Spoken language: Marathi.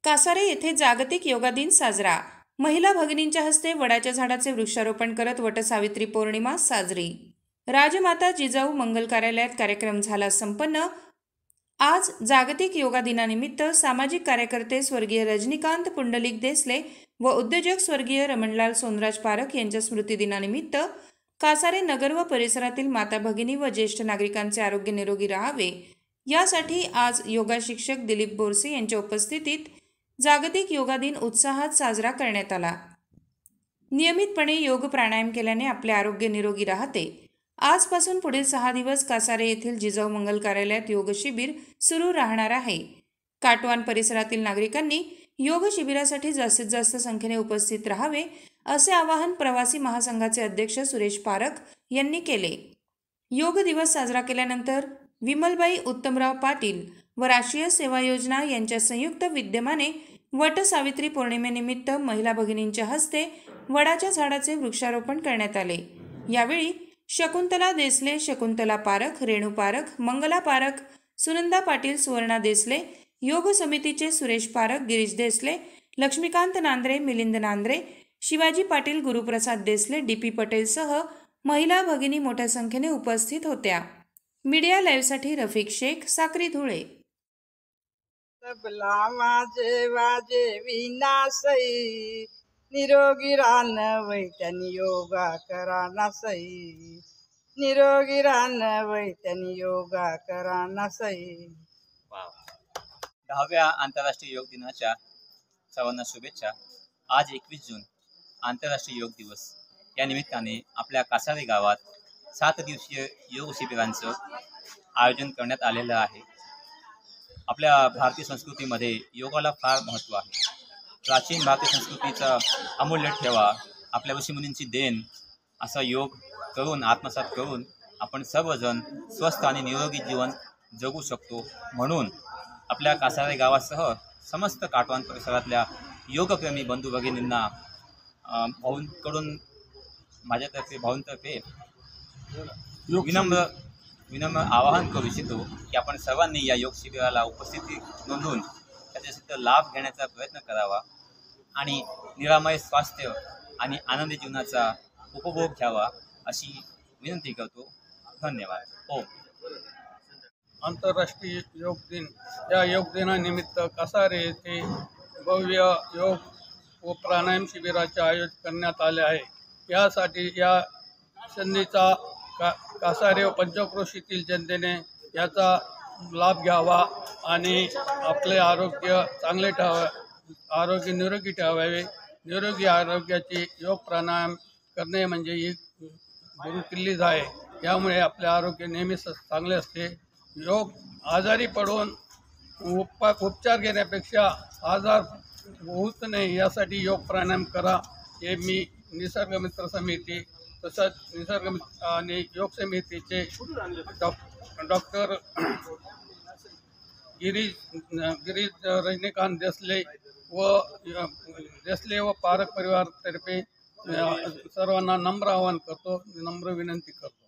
कासारे येथे जागतिक योगा दिन साजरा। महिला भगिनींच्या हस्ते वडाच्या झाडाचे वृक्षारोपण करत वटसावित्री पौर्णिमा साजरी। राजमाता जिजाऊ मंगल कार्यालयात कार्यक्रम झाला संपन्न। आज जागतिक योगा दिनानिमित्त सामाजिक कार्यकर्ते स्वर्गीय रजनीकांत पुंडलिक देसले व उद्योजक स्वर्गीय रमणलाल सोनराज पारख यांच्या स्मृती दिनानिमित्त कासारे नगर व परिसरातील माता भगिनी व ज्येष्ठ नागरिकांचे आरोग्य निरोगी राहावे यासाठी आज योगा शिक्षक दिलीप बोरसे यांच्या उपस्थितीत जागतिक योगा दिन उत्साहात साजरा करण्यात आला। नियमितपणे योग प्राणायाम केल्याने आपले आरोग्य निरोगी राहते। आजपासून पुढील 6 दिवस कासारे येथील जिजाऊ मंगल कार्यालयात योग शिबिर सुरू राहणार आहे। काटवान परिसरातील नागरिकांनी योग शिबिरासाठी जास्तीत जास्त संख्येने उपस्थित राहावे असे आवाहन प्रवासी महासंघाचे अध्यक्ष सुरेश पारख यांनी केले। योग दिवस साजरा केल्यानंतर विमलबाई उत्तमराव पाटील व राष्ट्रीय सेवा योजना यांच्या संयुक्त विद्यमाने वट सावित्री पौर्णिमेनिमित्त महिला भगिनींच्या हस्ते वडाच्या झाडाचे वृक्षारोपण करण्यात आले। यावेळी शकुंतला देसले, शकुंतला पारख, रेणू पारख, मंगला पारख, सुनंदा पाटील, सुवर्णा देसले, योग समितीचे सुरेश पारख, गिरीश देसले, लक्ष्मीकांत नांद्रे, मिलिंद नांद्रे, शिवाजी पाटील, गुरुप्रसाद देसले, डीपी पटेल सह महिला भगिनी मोठ्या संख्येने उपस्थित होत्या। मीडिया लाईव्हसाठी रफिक शेख, साक्री, धुळे। तबला माझे वाजे विनासई, निरोगी रान वैत्यानी योगा करा नासई, निरोगी रान वैत्यानी योगा करा नासई। 10व्या आंतरराष्ट्रीय योग दिनाच्या सर्वांना शुभेच्छा। आज 21 जून आंतरराष्ट्रीय योग दिवस या निमित्ताने आपल्या कासारे गावात 7 दिवसीय योग शिबिरांचं आयोजन करण्यात आलेलं आहे। आपल्या भारतीय संस्कृतीमध्ये योगाला फार महत्त्व आहे। प्राचीन भारतीय संस्कृतीचा अमूल्य ठेवा, आपल्या ऋषीमुनींची देण असा योग करून आत्मसात करून आपण सर्वजण स्वस्थ आणि निरोगी जीवन जगू शकतो। म्हणून आपल्या कासारे गावासह समस्त काटवान परिसरातल्या योगप्रेमी बंधू भगिनींना भाऊंकडून माझ्यातर्फे भाऊंतर्फे विनम्र आवाहन करू इच्छितो की आपण सर्वांनी या योग शिबिराला उपस्थिती नोंदवून त्याचा लाभ घेण्याचा प्रयत्न करावा आणि निरामय स्वास्थ्य आणि आनंदी जीवनाचा उपभोग घ्यावा अशी विनंती करतो। धन्यवाद। ओम। आंतरराष्ट्रीय योग दिन या योग दिनानिमित्त कासारे येथे भव्य योग व प्राणायाम शिबिराचे आयोजन करण्यात आले आहे। यासाठी या संधीचा कासारे व पंचक्रोशीतील जनतेने याचा लाभ घ्यावा आणि आपले आरोग्य चांगले आरोग्य निरोगी ठेवावे। निरोगी आरोग्याची योग प्राणायाम करणे म्हणजे ही गुरुकिल्लीच आहे। यामुळे आपले आरोग्य नेहमीच चांगले असते। योग आजारी पडून उपचार घेण्यापेक्षा आजार होत नाही यासाठी योग प्राणायाम करा हे मी निसर्ग मित्र समिती तसंच निसर्ग आणि योग समितीचे डॉक्टर गिरीश रजनीकांत देसले व पारख परिवारतर्फे सर्वांना नम्र आवाहन करतो, नम्र विनंती करतो।